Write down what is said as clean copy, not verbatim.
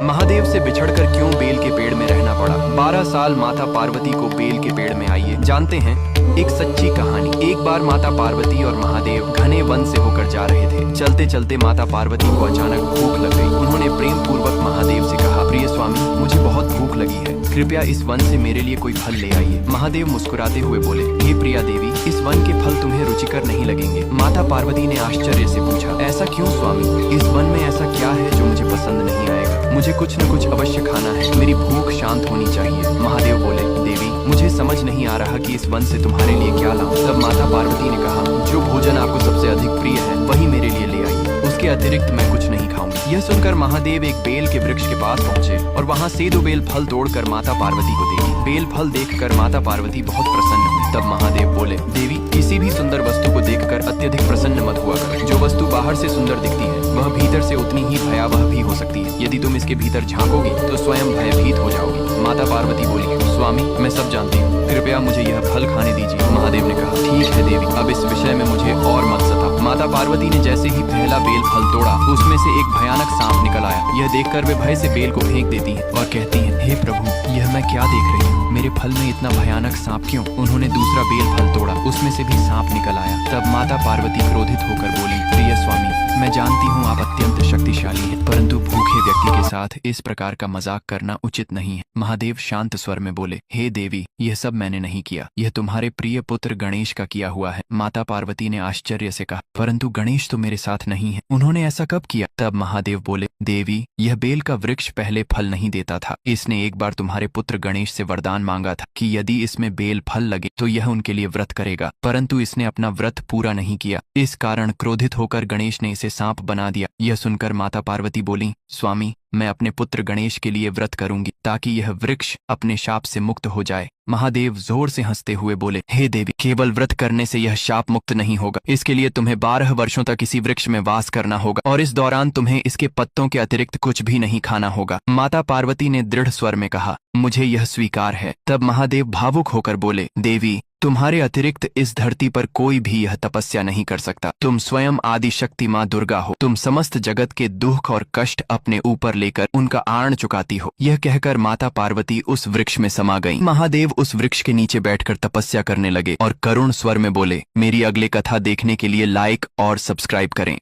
महादेव से बिछड़कर क्यों बेल के पेड़ में रहना पड़ा। 12 साल माता पार्वती को बेल के पेड़ में आइए जानते हैं एक सच्ची कहानी। एक बार माता पार्वती और महादेव घने वन से होकर जा रहे थे। चलते चलते माता पार्वती को अचानक भूख लग गई। उन्होंने प्रेम पूर्वक महादेव से कहा, प्रिय स्वामी, मुझे बहुत भूख लगी है, कृपया इस वन से मेरे लिए कोई फल ले आइए। महादेव मुस्कुराते हुए बोले, हे प्रिया देवी, इस वन के फल तुम्हें रुचिकर नहीं लगेंगे। माता पार्वती ने आश्चर्य से पूछा, ऐसा क्यों स्वामी? इस वन में ऐसा क्या है जो मुझे पसंद नहीं आएगा? मुझे कुछ न कुछ अवश्य खाना है, मेरी भूख शांत होनी चाहिए। महादेव बोले, देवी, मुझे समझ नहीं आ रहा कि इस वन से तुम्हारे लिए क्या लाऊं। तब माता पार्वती ने कहा, जो भोजन आपको सबसे अधिक प्रिय है वही मेरे लिए ले आइए, उसके अतिरिक्त मैं कुछ नहीं खाऊंगी। यह सुनकर महादेव एक बेल के वृक्ष के पास पहुँचे और वहाँ से 2 बेल फल तोड़कर माता पार्वती को दे दी। बेल फल देखकर माता पार्वती बहुत प्रसन्न हुई। तब महादेव बोले, देवी, किसी भी सुंदर वस्तु को देखकर अत्यधिक प्रसन्न मत हुआ कर। जो वस्तु बाहर से सुंदर दिखती है वह भीतर से उतनी ही भयावह भी हो सकती है। यदि तुम इसके भीतर झांकोगी तो स्वयं भयभीत हो जाओगी। माता पार्वती बोली, स्वामी, मैं सब जानती हूँ, कृपया मुझे यह फल खाने दीजिए। महादेव ने कहा, ठीक है देवी, अब इस विषय में मुझे और मत सता। माता पार्वती ने जैसे ही पहला बेल फल तोड़ा, उसमें से एक भयानक सांप निकल आया। यह देखकर वे भय से बेल को फेंक देती हैं और कहती हैं, हे प्रभु, यह मैं क्या देख रही हूँ? मेरे फल में इतना भयानक सांप क्यों? उन्होंने दूसरा बेल फल तोड़ा, उसमें से भी सांप निकल आया। तब माता पार्वती क्रोधित होकर बोली, प्रिय स्वामी, मैं जानती हूँ आप अत्यंत शक्तिशाली हैं, परंतु भूखे व्यक्ति के साथ इस प्रकार का मजाक करना उचित नहीं है। महादेव शांत स्वर में बोले, हे देवी, यह सब मैंने नहीं किया, यह तुम्हारे प्रिय पुत्र गणेश का किया हुआ है। माता पार्वती ने आश्चर्य से कहा, परंतु गणेश तो मेरे साथ नहीं है, उन्होंने ऐसा कब किया? तब महादेव बोले, देवी, यह बेल का वृक्ष पहले फल नहीं देता था। इसने एक बार तुम्हारे पुत्र गणेश से वरदान मांगा था कि यदि इसमें बेल फल लगे तो यह उनके लिए व्रत करेगा, परंतु इसने अपना व्रत पूरा नहीं किया। इस कारण क्रोधित होकर गणेश ने इसे सांप बना दिया। यह सुनकर माता पार्वती बोली, स्वामी, मैं अपने पुत्र गणेश के लिए व्रत करूंगी ताकि यह वृक्ष अपने शाप से मुक्त हो जाए। महादेव जोर से हंसते हुए बोले, हे देवी, केवल व्रत करने से यह शाप मुक्त नहीं होगा। इसके लिए तुम्हें 12 वर्षों तक इसी वृक्ष में वास करना होगा और इस दौरान तुम्हें इसके पत्तों के अतिरिक्त कुछ भी नहीं खाना होगा। माता पार्वती ने दृढ़ स्वर में कहा, मुझे यह स्वीकार है। तब महादेव भावुक होकर बोले, देवी, तुम्हारे अतिरिक्त इस धरती पर कोई भी यह तपस्या नहीं कर सकता। तुम स्वयं आदि शक्ति माँ दुर्गा हो। तुम समस्त जगत के दुख और कष्ट अपने ऊपर लेकर उनका आण चुकाती हो। यह कहकर माता पार्वती उस वृक्ष में समा गईं। महादेव उस वृक्ष के नीचे बैठकर तपस्या करने लगे और करुण स्वर में बोले, मेरी अगली कथा देखने के लिए लाइक और सब्सक्राइब करें।